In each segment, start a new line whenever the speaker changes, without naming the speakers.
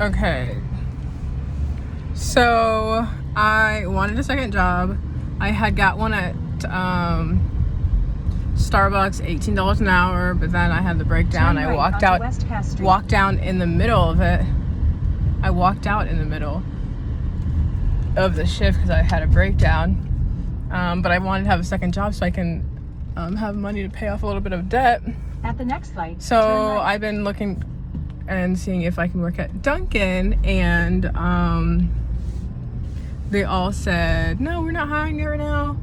Okay. So I wanted a second job. I had got one at Starbucks, $18 an hour, but then I had the breakdown. I walked down in the middle of it. I walked out in the middle of the shift because I had a breakdown. But I wanted to have a second job so I can have money to pay off a little bit of debt.
At the next light,
so I've been looking and seeing if I can work at Dunkin', and they all said, no, we're not hiring right now.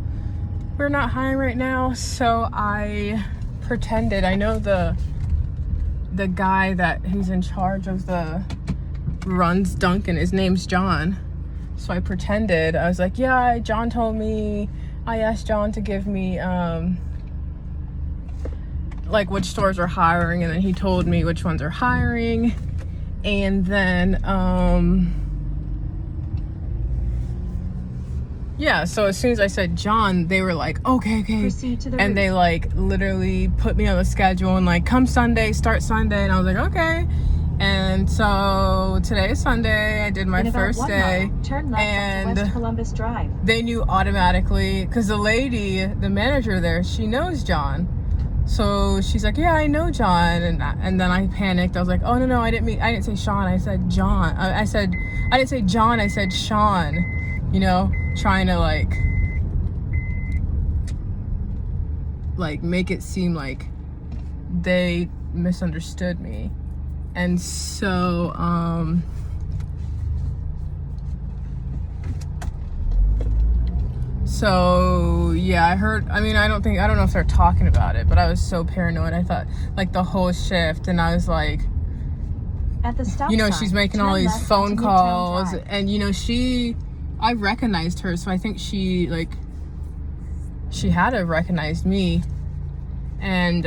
We're not hiring right now. So I pretended. I know the guy that he's in charge of runs Dunkin'. His name's John. So I pretended. I was like, yeah, John told me. I asked John to give me like which stores are hiring, and then he told me which ones are hiring. And then yeah, so as soon as I said John, they were like, okay.
Proceed to the
and
route.
they like literally put me on the schedule and like, come Sunday, start Sunday. And I was like, okay. And so today is Sunday. I did my first day.
Turn left
and
onto West Columbus Drive.
They knew automatically, because the lady, the manager there, she knows John. So she's like, yeah, I know John. And then I panicked. I was like, oh, no, I didn't say Sean. I said John. I didn't say John. I said Sean, you know, trying to like make it seem like they misunderstood me. And so, yeah, I don't know if they're talking about it, but I was so paranoid. I thought like the whole shift, and I was like,
at the stop
sign, she's making all these phone calls, and I recognized her, so I think she had to have recognized me. And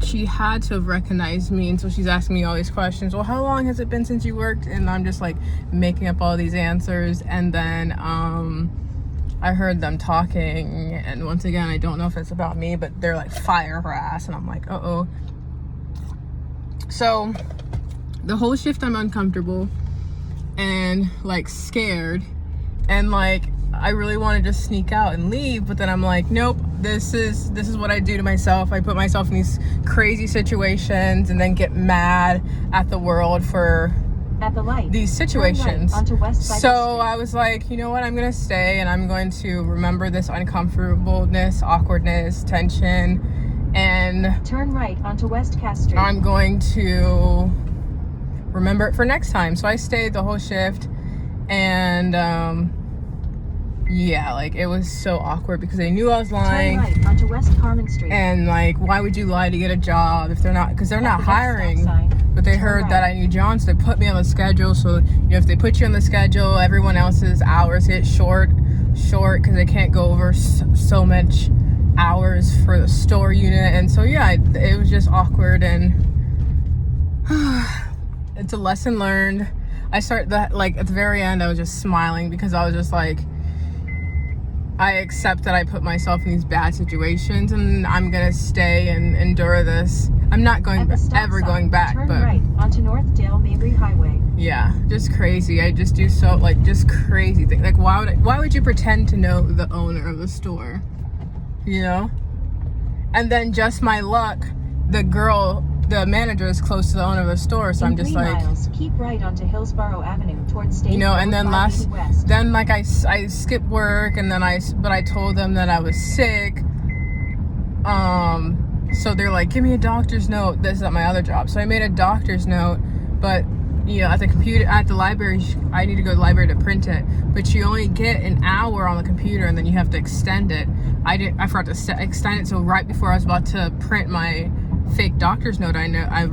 she had to have recognized me, and so she's asking me all these questions. Well, how long has it been since you worked? And I'm just like making up all these answers. And then I heard them talking, and once again, I don't know if it's about me, but they're like, fire her ass. And I'm like, uh-oh. So the whole shift I'm uncomfortable and like scared, and like I really want to just sneak out and leave, but then I'm like, nope, this is what I do to myself. I put myself in these crazy situations and then get mad at the world for
at the light,
these situations.
Right onto West Cypress
so
Street.
I was like, you know what, I'm gonna stay, and I'm going to remember this uncomfortableness, awkwardness, tension, and
turn right onto West Cass Street.
I'm going to remember it for next time. So I stayed the whole shift, and yeah, like it was so awkward because they knew I was lying.
Turn right onto West Carmen Street.
And like, why would you lie to get a job if they're not? Because they're not hiring. But they heard that I knew John, so they put me on the schedule. So if they put you on the schedule, everyone else's hours get short because they can't go over so much hours for the store unit. And so yeah, it was just awkward, and it's a lesson learned. I started that, like at the very end, I was just smiling because I was just like, I accept that I put myself in these bad situations, and I'm gonna stay and endure this. I'm not going going back.
Turn
but
right onto North Dale Mabry Highway.
Yeah, just crazy. I just do just crazy things. Like why would you pretend to know the owner of the store? You know? And then just my luck, the manager is close to the owner of the store, so I'm just like,
miles, keep right onto Hillsborough Avenue towards State.
you know. And then I skipped work, and then I told them that I was sick. So they're like, give me a doctor's note. This is at my other job, so I made a doctor's note, but you know, at the library, I need to go to the library to print it, but you only get an hour on the computer, and then you have to extend it. I forgot to extend it, so right before I was about to print my fake doctor's note, I